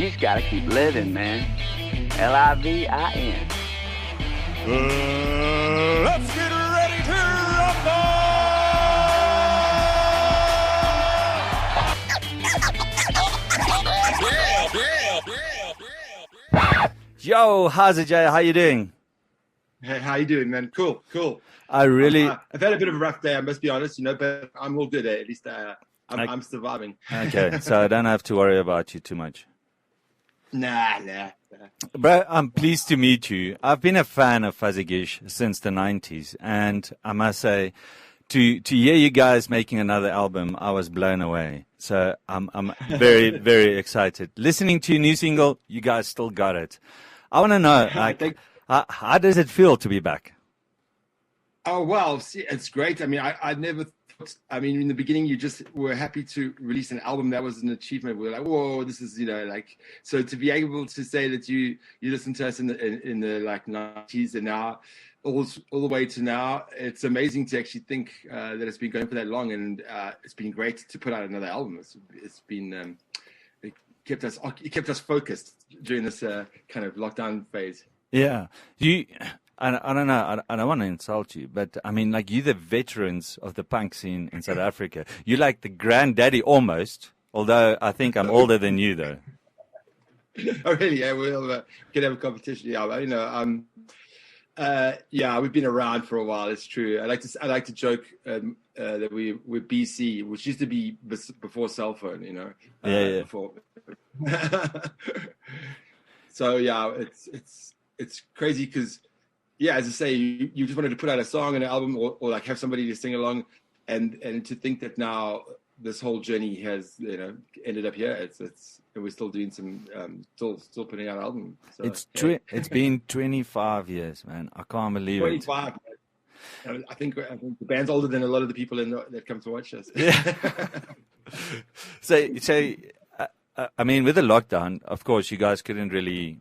You just gotta keep living, man. Livin. Let's get ready to rumble! Yo, how's it, Jay? How you doing? Hey, how you doing, man? Cool. I've had a bit of a rough day, I must be honest, but I'm all good. At least I'm surviving. Okay, so I don't have to worry about you too much. Nah. Bro, I'm pleased to meet you. I've been a fan of Fuzigish since the 90s, and I must say, to hear you guys making another album, I was blown away. So I'm very, very excited. Listening to your new single, you guys still got it. I want to know, how does it feel to be back? Oh, well, see, it's great. I mean, I never thought, in the beginning, you just were happy to release an album. That was an achievement. We were like, whoa, this is, so to be able to say that you listened to us in the like 90s and now all the way to now, it's amazing to actually think that it's been going for that long, and it's been great to put out another album. It's been, it kept us focused during this kind of lockdown phase. Yeah. I don't know, I don't want to insult you, but I mean, like, you're the veterans of the punk scene in South Africa. You're like the granddaddy almost, although I think I'm older than you, though. Oh, really? Yeah, we'll could have a competition. Yeah, we've been around for a while. It's true. I like to joke that we're BC, which used to be before cell phone. Yeah. Before. So yeah, it's crazy because, yeah, as I say, you just wanted to put out a song and an album, or like have somebody to sing along, and to think that now this whole journey has ended up here. And we're still doing some still putting out an album. So, It's been 25 years, man. I can't believe 25. I think the band's older than a lot of the people that come to watch us. Yeah. So I mean, with the lockdown, of course, you guys couldn't really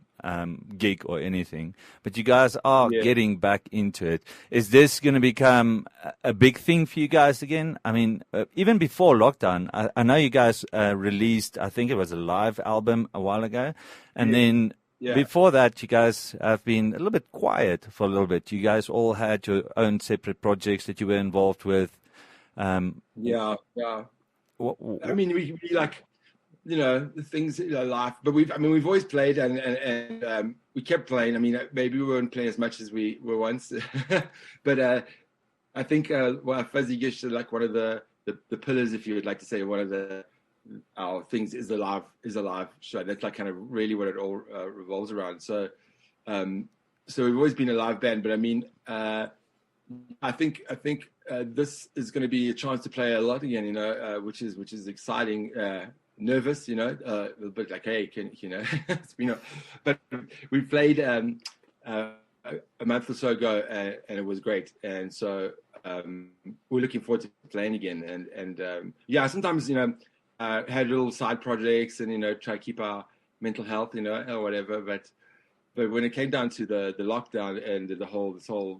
gig or anything, but you guys are getting back into it. Is this going to become a big thing for you guys again? I mean, even before lockdown, I know you guys released, I think it was a live album a while ago, and then before that, you guys have been a little bit quiet for a little bit. You guys all had your own separate projects that you were involved with. Yeah. I mean, we like, the things, life, but we've always played and we kept playing. I mean, maybe we weren't playing as much as we were once, but I think Fuzigish is like one of the pillars, if you would like to say, one of our things is a live show. That's like kind of really what it all revolves around. So we've always been a live band, but I mean, I think this is going to be a chance to play a lot again, which is exciting. Nervous, a little bit like, hey, it's been but we played a month or so ago, and it was great, and so we're looking forward to playing again, and sometimes had little side projects and try to keep our mental health, or whatever, but when it came down to the lockdown and this whole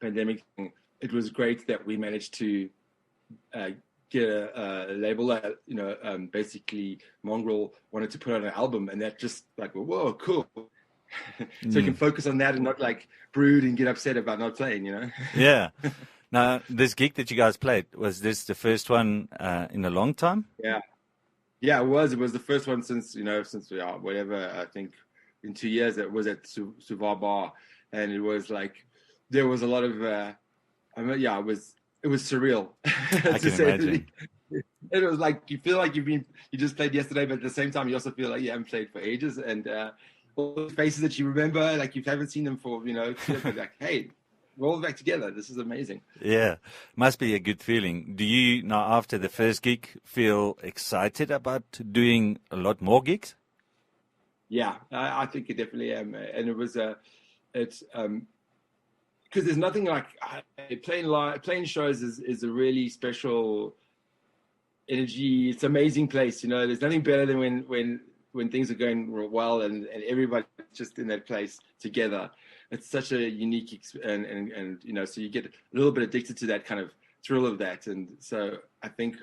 pandemic thing, it was great that we managed to get a label that basically Mongrel wanted to put out an album, and that just like, whoa, cool. So you can focus on that and not like brood and get upset about not playing, Yeah. Now, this gig that you guys played, was this the first one in a long time? Yeah, it was the first one since whatever, I think in 2 years. It was at Suvar Bar, and it was like there was a lot of it was surreal. I can imagine. It was like you feel like you just played yesterday, but at the same time you also feel like you haven't played for ages, and all the faces that you remember, like you haven't seen them for but like, hey, we're all back together. This is amazing. Yeah, must be a good feeling. Do you now, after the first gig, feel excited about doing a lot more gigs? Yeah, I think it definitely am, and it was it's because there's nothing like playing shows is a really special energy. It's an amazing place, There's nothing better than when things are going well and everybody's just in that place together. It's such a unique and so you get a little bit addicted to that kind of thrill of that. And so I think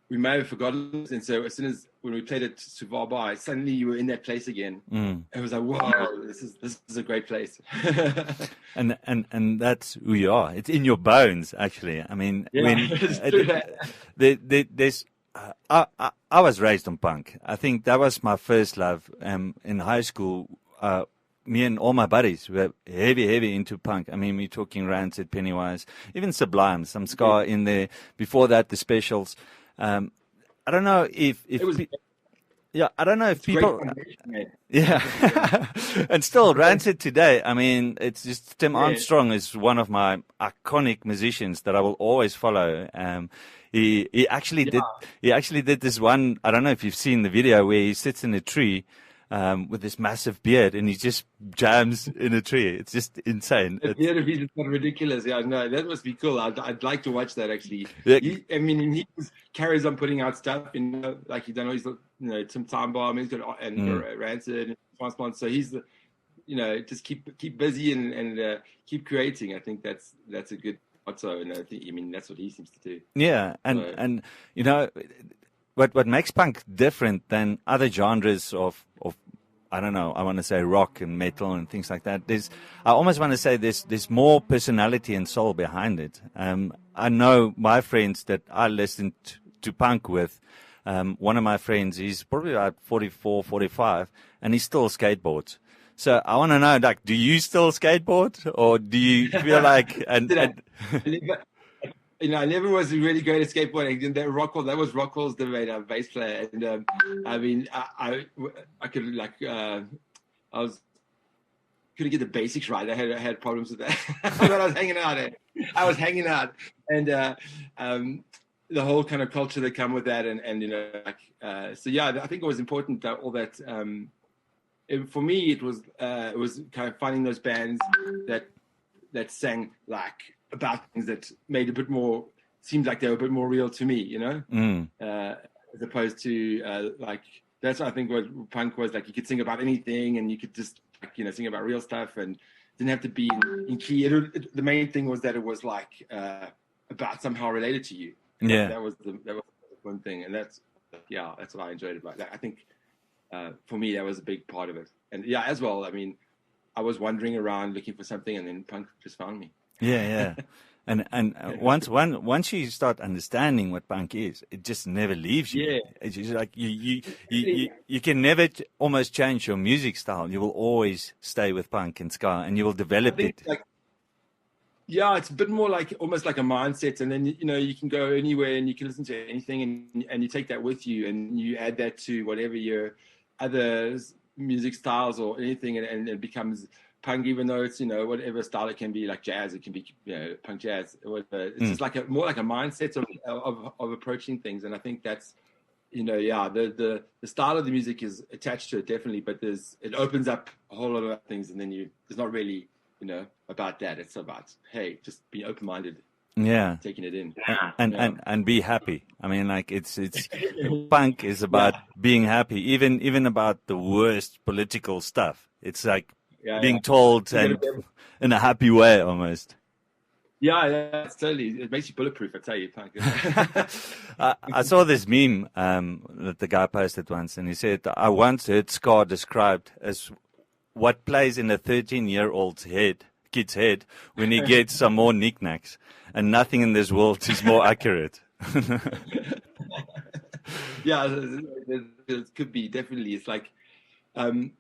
we may have forgotten. And so as soon as when we played at Suvabai, suddenly you were in that place again. It was like, whoa, this is a great place. and that's who you are. It's in your bones, actually. I mean, there's. I was raised on punk. I think that was my first love. In high school, me and all my buddies were heavy into punk. I mean, we're talking Rancid, Pennywise, even Sublime, some ska in there. Before that, the Specials. I don't know if I don't know if people. Yeah, and still Rancid today. I mean, it's just Tim Armstrong is one of my iconic musicians that I will always follow. He actually did this one. I don't know if you've seen the video where he sits in a tree with this massive beard and he just jams in a tree. It's just insane. The beard of his is not ridiculous. Yeah, no, that must be cool. I'd like to watch that actually. Yeah. He carries on putting out stuff, like he's done all his, Tim Time Bomb, he's got Rancid and Transplant. So he's just keep busy and keep creating. I think that's a good motto, and I mean that's what he seems to do. Yeah, and what makes punk different than other genres of I don't know, I want to say rock and metal and things like that. I almost want to say there's more personality and soul behind it. I know my friends that I listened to punk with. One of my friends, he's probably about 44, 45, and he still skateboards. So I want to know, like, do you still skateboard, or do you feel like? I never was really great at skateboarding. That was Rockwell's the bass player, and I mean, I could couldn't get the basics right. I had problems with that. But I was hanging out, and the whole kind of culture that come with that, and so yeah, I think it was important that all that. For me, it was kind of finding those bands that sang like about things that made seemed like they were a bit more real to me, as opposed to that's what I think what punk was like. You could sing about anything, and you could just sing about real stuff, and didn't have to be in key. The main thing was that it was like about somehow related to you. Yeah, that was one thing, and that's what I enjoyed about that. I think. For me, that was a big part of it. And yeah, as well, I mean, I was wandering around looking for something, and then punk just found me. Yeah. And once you start understanding what punk is, it just never leaves you. Yeah. It's just like you can never almost change your music style. You will always stay with punk and ska, and you will develop it. It's a bit more like almost like a mindset, and then you can go anywhere and you can listen to anything, and you take that with you, and you add that to whatever your other music styles or anything, and it becomes punk, even though it's whatever style it can be, like jazz, it can be punk jazz. It's just like more like a mindset of approaching things, and I think that's the style of the music is attached to it definitely, but it opens up a whole lot of things, and then it's not really about that. It's about just be open-minded. Yeah, taking it in, and be happy. I mean, like it's punk is about being happy, even about the worst political stuff. It's like being told and in a happy way almost. Yeah, it's totally. It makes you bulletproof. I tell you, punk. I saw this meme that the guy posted once, and he said, "I once heard ska described as what plays in a 13-year-old's kid's head when he gets some more knickknacks, and nothing in this world is more accurate." Yeah, it could be definitely. It's like, and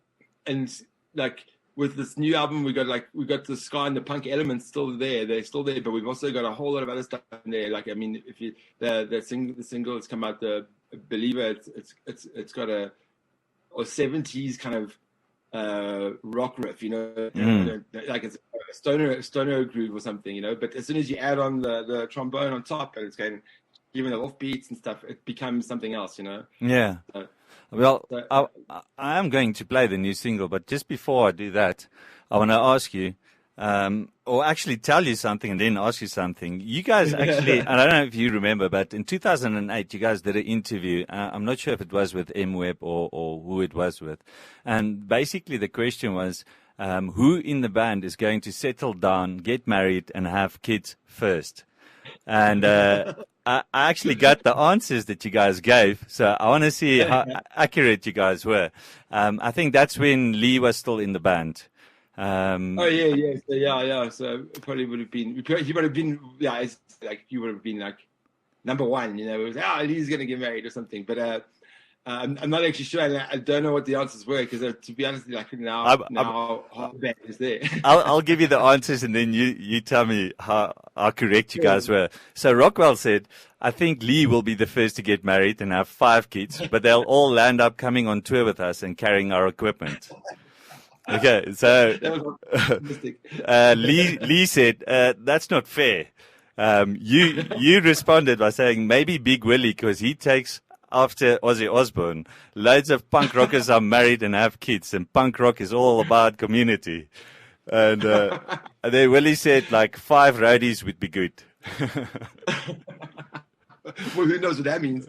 like with this new album, we got the ska and the punk elements still there. They're still there, but we've also got a whole lot of other stuff in there. Like, I mean, if you the single that's come out, the Believer, it's got a 70s kind of rock riff, like it's a stoner groove or something, but as soon as you add on the trombone on top, and it's going even the off beats and stuff, it becomes something else, Yeah. I am going to play the new single, but just before I do that, I want to ask you, or actually tell you something and then ask you something. You guys actually, and I don't know if you remember, but in 2008, you guys did an interview. I'm not sure if it was with M Web or who it was with. And basically the question was, who in the band is going to settle down, get married, and have kids first? And I actually got the answers that you guys gave, so I want to see how accurate you guys were. I think that's when Lee was still in the band. Oh yeah. So it probably would have been. He would have been. Yeah, it's like he would have been like number one. You know, it was Lee's going to get married or something. But I'm not actually sure. I don't know what the answers were because, to be honest, like now how bad is there? I'll give you the answers and then you tell me how correct you guys were. So Rockwell said, I think Lee will be the first to get married and have 5 kids, but they'll all land up coming on tour with us and carrying our equipment. Okay, so Lee said, that's not fair. You responded by saying maybe Big Willie because he takes after Ozzy Osbourne. Loads of punk rockers are married and have kids, and punk rock is all about community. And then Willie said like 5 roadies would be good. Well, who knows what that means?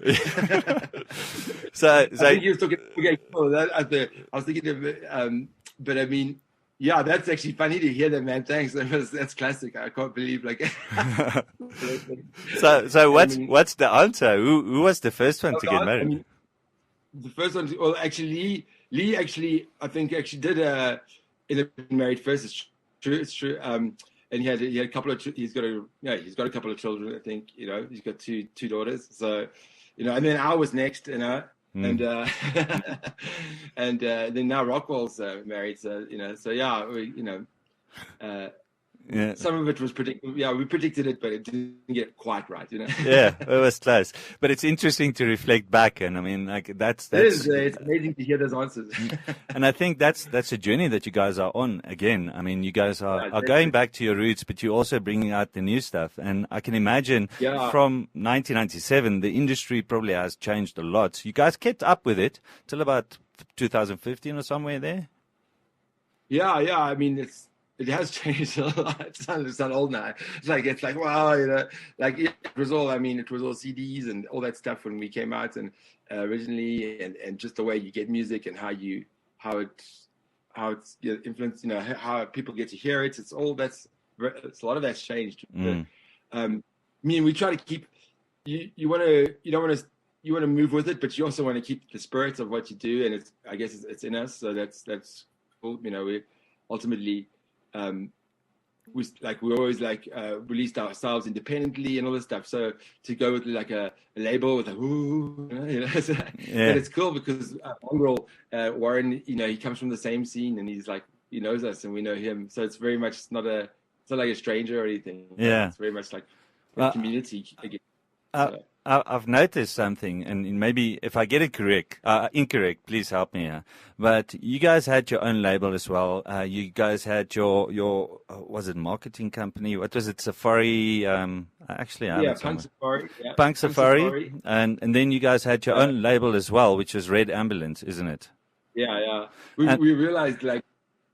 so I think he was talking. Okay, cool. I was thinking of, but I mean, yeah, that's actually funny to hear that, man. Thanks. That's classic. I can't believe like. so what's the answer? Who was the first one to get married? I mean, the first one. Well, actually, Lee actually, I think actually did married first. It's true. And he had a couple of. He's got a couple of children. I think he's got two daughters. So, and then I was next. And and then now Rockwell's married, so so yeah, some of it was predicted. Yeah, we predicted it, but it didn't get quite right, Yeah, it was close, but it's interesting to reflect back, and I mean, like that's it's amazing to hear those answers. And I think that's a journey that you guys are on again. I mean, you guys are going back to your roots, but you're also bringing out the new stuff. And I can imagine from 1997, the industry probably has changed a lot. You guys kept up with it till about 2015 or somewhere there. Yeah. I mean, it has changed a lot. It's not old now. It's like wow, like it was all. I mean, it was all CDs and all that stuff when we came out and originally, and just the way you get music and how it's influenced. How people get to hear it. It's a lot of that's changed. But, I mean, we try to keep. You want to move with it, but you also want to keep the spirit of what you do, and I guess it's in us. So that's cool. We ultimately. We always released ourselves independently and all this stuff. So to go with like a label with but it's cool because Mongrel, Warren, he comes from the same scene and he's like he knows us and we know him. So it's very much it's not like a stranger or anything. Yeah, it's very much like a community again. I've noticed something, and maybe if I get it incorrect, please help me here. But you guys had your own label as well. You guys had your was it marketing company? What was it? Safari. Punk Safari. Yeah. Punk Safari. And then you guys had your own label as well, which is Red Ambulance, isn't it? Yeah. We realized that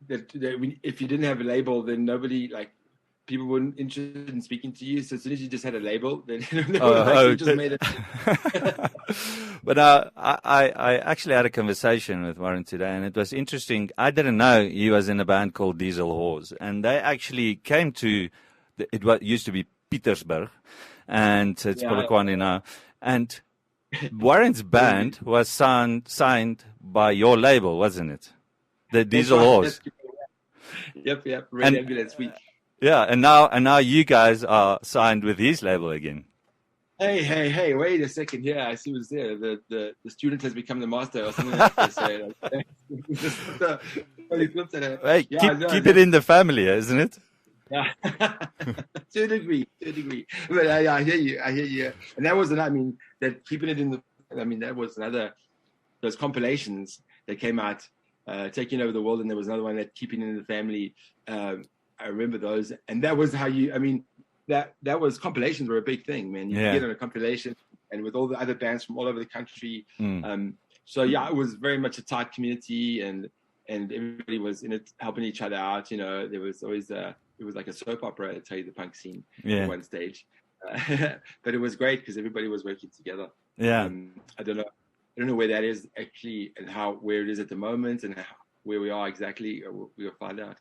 if you didn't have a label, then nobody people weren't interested in speaking to you. So as soon as you just had a label, then you just made it. But I actually had a conversation with Warren today, and it was interesting. I didn't know he was in a band called Diesel Horse, and they actually came to it used to be Pietersburg, and it's Polokwane now. And Warren's band was signed by your label, wasn't it? The Diesel Horse. Yep. Red Ambulance Week. Yeah, and now you guys are signed with his label again. Hey, wait a second. Yeah, I see what's there. The student has become the master or something like this. Keep it in the family, isn't it? Yeah, to a degree. But I hear you. And that was that keeping it in the. That was those compilations that came out, taking over the world, and there was another one that keeping it in the family. I remember those, and that was how that was compilations were a big thing, man. You get on a compilation, and with all the other bands from all over the country. So it was very much a tight community, and everybody was in it, helping each other out. There was always it was like a soap opera, to tell you, the punk scene at one stage. But it was great because everybody was working together. Yeah, I don't know where that is actually, and where it is at the moment, and where we are exactly, we'll find out.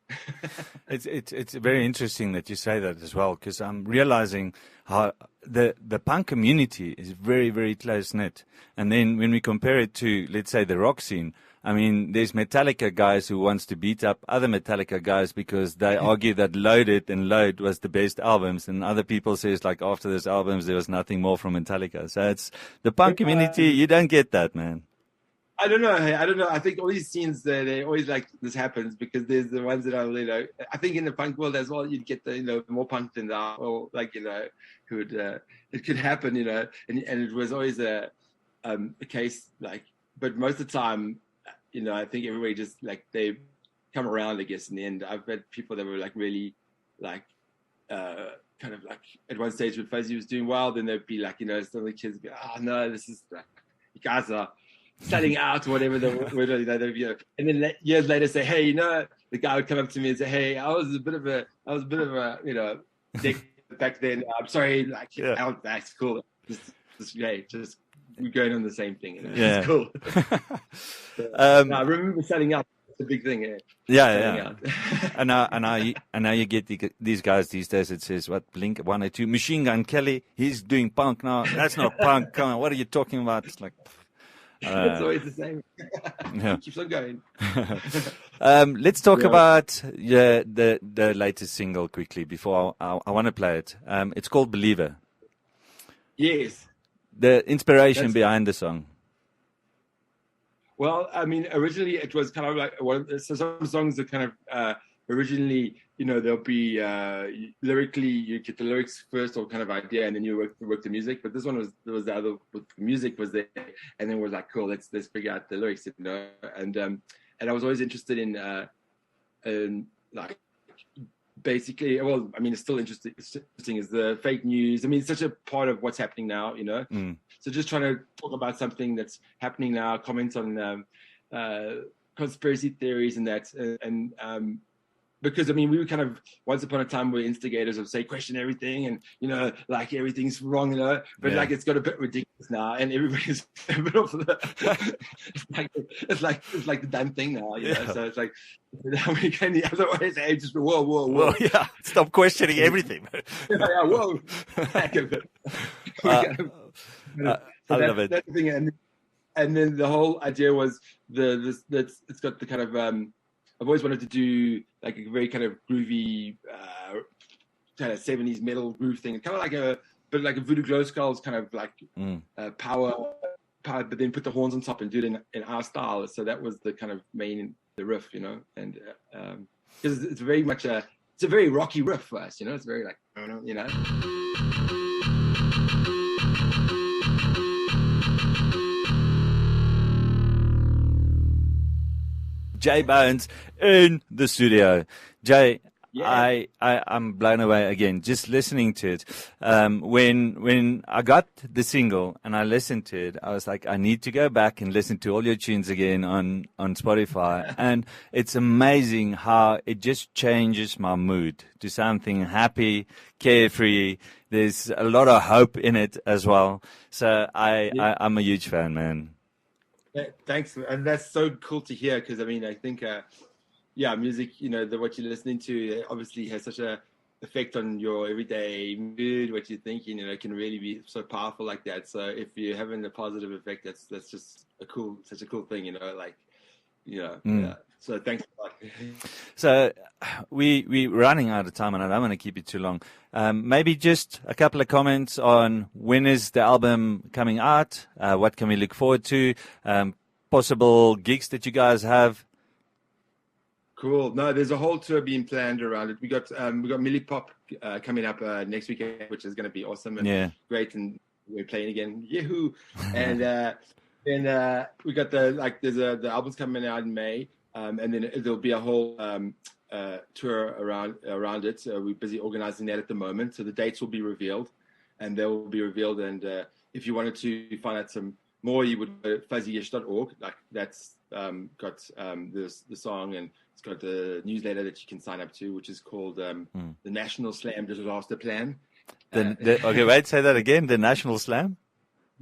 It's very interesting that you say that as well, because I'm realizing how the punk community is very, very close knit. And then when we compare it to, let's say, the rock scene, I mean, there's Metallica guys who wants to beat up other Metallica guys because they argue that Loaded and Load was the best albums, and other people says like after those albums there was nothing more from Metallica. So it's the punk community. You don't get that, man. I don't know. I don't know. I think all these scenes, they always like this happens because there's the ones that are, I think in the punk world as well, you'd get the, more punk than that, or like, who'd, it could happen, and it was always a case like, but most of the time, I think everybody just like, they come around, I guess, in the end. I've met people that were like really like, kind of like at one stage when Fuzzy was doing well, then they'd be like, some of the kids would be, oh no, this is like, you guys are selling out or whatever and then years later say, hey, the guy would come up to me and say, hey, I was a bit of a dick back then. I'm sorry, like, that's cool. Just we're going on the same thing. Yeah, it's cool. I remember selling out. It's a big thing. Yeah. and now you get these guys these days. It says what Blink 182, Machine Gun Kelly. He's doing punk now. That's not punk. Come on, what are you talking about? It's like. It's always the same. Yeah. Keeps on going. Let's talk about the latest single quickly before I want to play it. It's called Believer. Yes. The inspiration behind the song. Well, I mean, originally it was kind of like so some songs are kind of originally, there'll be lyrically, you get the lyrics first or kind of idea, and then you work the music. But this one was the other, the music was there, and then was like, cool, let's figure out the lyrics, And I was always interested in like basically, well, I mean, it's still interesting is the fake news. I mean, it's such a part of what's happening now, So just trying to talk about something that's happening now, comment on conspiracy theories and that, and because I mean, we were kind of once upon a time we were instigators of say question everything and like everything's wrong, but like it's got a bit ridiculous now, and everybody's a bit off the it's like the damn thing now, So it's like we can the other way say just whoa. Well, yeah, stop questioning everything. Whoa. Heck of it. I love it. That's the thing, and then the whole idea was it's got the kind of I've always wanted to do like a very kind of groovy, kind of 70s metal groove thing, kind of like a Voodoo Glow Skulls kind of like power, but then put the horns on top and do it in our style. So that was the kind of the riff, and because it's very much it's a very rocky riff for us, It's very like, Jay Bones in the studio. Jay, yeah. I'm blown away again just listening to it. When I got the single and I listened to it, I was like, I need to go back and listen to all your tunes again on Spotify. And it's amazing how it just changes my mood to something happy, carefree. There's a lot of hope in it as well. So I'm a huge fan, man. Thanks, and that's so cool to hear because I mean I think music, what you're listening to obviously has such a effect on your everyday mood, what you're thinking, can really be so powerful like that. So if you're having a positive effect, that's just such a cool thing, Yeah. So thanks a lot. So we're running out of time, and I don't want to keep it too long. Maybe just a couple of comments on when is the album coming out? What can we look forward to? Possible gigs that you guys have? Cool. No, there's a whole tour being planned around it. We got Millie Pop coming up next weekend, which is going to be awesome and great, and we're playing again. Yahoo! And then we got the album's coming out in May. And then there'll be a whole tour around it. So we're busy organizing that at the moment. So the dates will be revealed, and they will be revealed. And if you wanted to find out some more, you would go to fuzigish.org. Like that's got the song, and it's got the newsletter that you can sign up to, which is called the National Slam Disaster Plan. Okay, wait, say that again. The National Slam.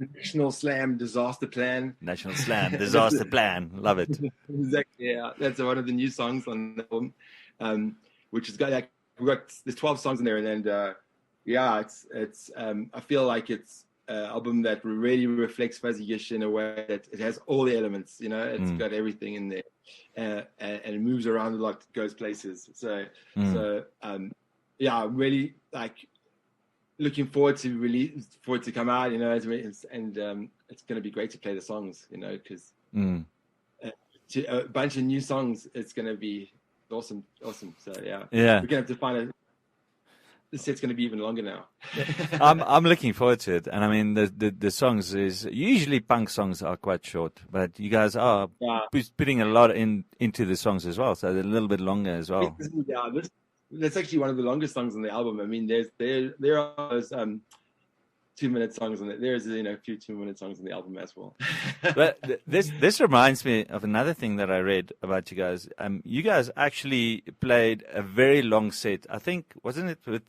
The National Slam Disaster Plan. National Slam Disaster Plan. Love it. Exactly. Yeah, that's one of the new songs on the album, which has got there's 12 songs in there, and then yeah, it's I feel like it's an album that really reflects Fuzigish in a way that it has all the elements, you know, it's got everything in there, and it moves around a lot, goes places. So yeah, really like looking forward to come out, you know, and it's going to be great to play the songs, you know, because a bunch of new songs, it's going to be awesome. So yeah, we're going to have to find the set's going to be even longer now. I'm looking forward to it, and I mean the songs is usually punk songs are quite short, but you guys are putting a lot into the songs as well, so they're a little bit longer as well. Yeah, that's actually one of the longest songs on the album. I mean, there are those 2-minute songs on it. There's a few 2-minute songs on the album as well. But this reminds me of another thing that I read about you guys. You guys actually played a very long set. I think, wasn't it with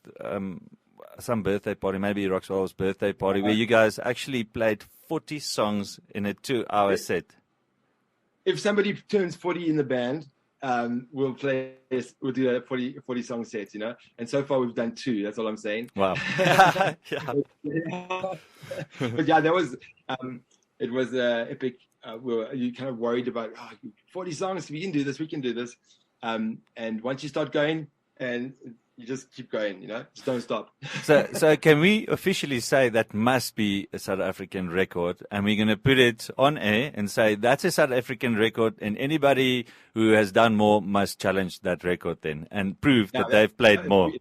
some birthday party, maybe Roxwell's birthday party, where you guys actually played 40 songs in a 2-hour set? If somebody turns 40 in the band, we'll do a 40 song set, you know, and so far we've done 2. That's all I'm saying. Wow. But yeah, that was it was epic. You kind of worried about 40 songs, we can do this, and once you start going, and you just keep going, you know, just don't stop. So can we officially say that must be a South African record, and we're going to put it on air and say that's a South African record, and anybody who has done more must challenge that record then and prove that they've played more?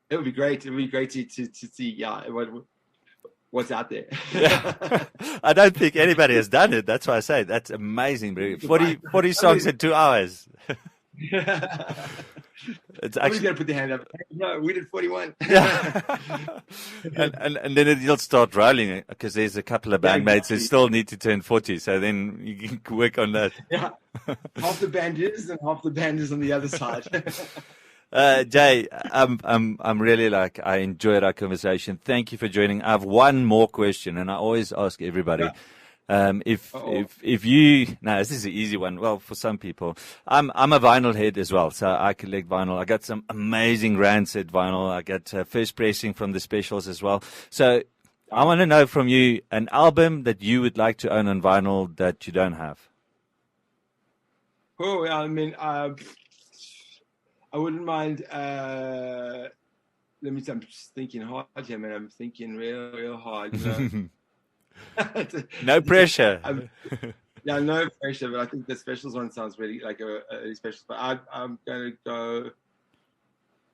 It would be great. It would be great to see what's out there. Yeah. I don't think anybody has done it. That's why I say that's amazing. 40 songs in 2 hours. It's actually going to put the hand up. No, we did 41. Yeah. and then you'll start rolling because there's a couple of bandmates who still need to turn 40. So then you can work on that. Yeah, half the band is, and half the band is on the other side. Jay, I'm really I enjoyed our conversation. Thank you for joining. I have one more question, and I always ask everybody. If you, this is an easy one. Well, for some people, I'm a vinyl head as well. So I collect vinyl. I got some amazing Rancid vinyl. I got first pressing from the specials as well. So I want to know from you an album that you would like to own on vinyl that you don't have. Oh, I mean, I wouldn't mind. I'm just thinking hard here, man. I'm thinking real hard. You know? No pressure. Yeah, no pressure, but I think the specials one sounds really like a special. But I'm going to go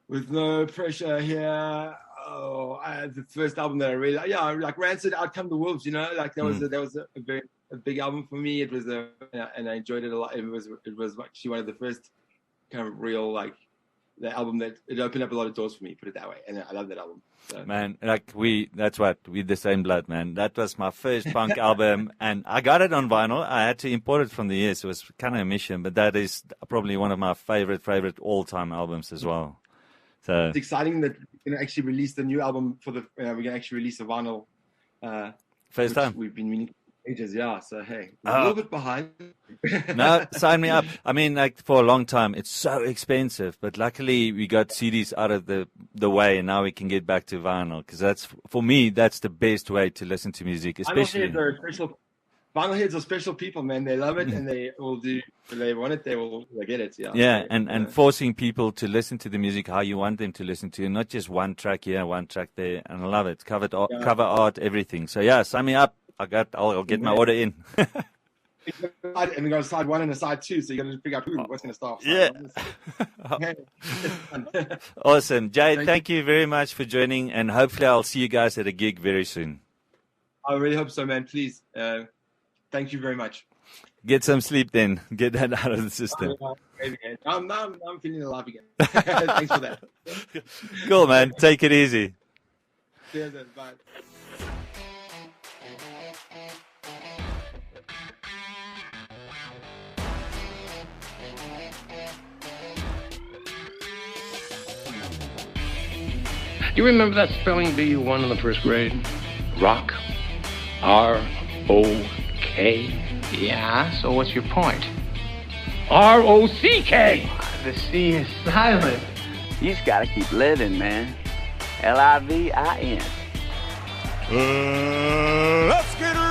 with no pressure here. The first album that I really like Rancid, Out Come the Wolves. You know, like that was a big album for me. It was and I enjoyed it a lot. It was actually one of the first kind of real the album that it opened up a lot of doors for me, put it that way, and I love that album. So. Man, we're the same blood, man. That was my first punk album, and I got it on vinyl. I had to import it from the US. It was kind of a mission, but that is probably one of my favorite all-time albums as well. So it's exciting that we're going to actually release the new album we're going to actually release a vinyl. First time. We've been meaning ages, yeah. So hey, a little bit behind. No, sign me up. I mean, for a long time, it's so expensive, but luckily we got CDs out of the way, and now we can get back to vinyl because for me that's the best way to listen to music, especially. Vinyl heads are special people, man. They love it, and they will do. If they want it, they'll get it. Yeah. Yeah, and forcing people to listen to the music how you want them to listen to, not just one track here, one track there. And I love it. Cover art, everything. So yeah, sign me up. I'll get my order in. And we got a side 1 and a side 2, so you got to figure out what's going to start. Yeah. Awesome, Jay. Thank you very much for joining, and hopefully I'll see you guys at a gig very soon. I really hope so, man. Please. Thank you very much. Get some sleep then. Get that out of the system. I'm feeling alive again. Thanks for that. Cool, man. Take it easy. Cheers, then. Bye. Do you remember that spelling bee you won in the first grade? Rock. R-O-K. Yeah, so what's your point? R-O-C-K. The C is silent. You just gotta keep living, man. Livin. Let's get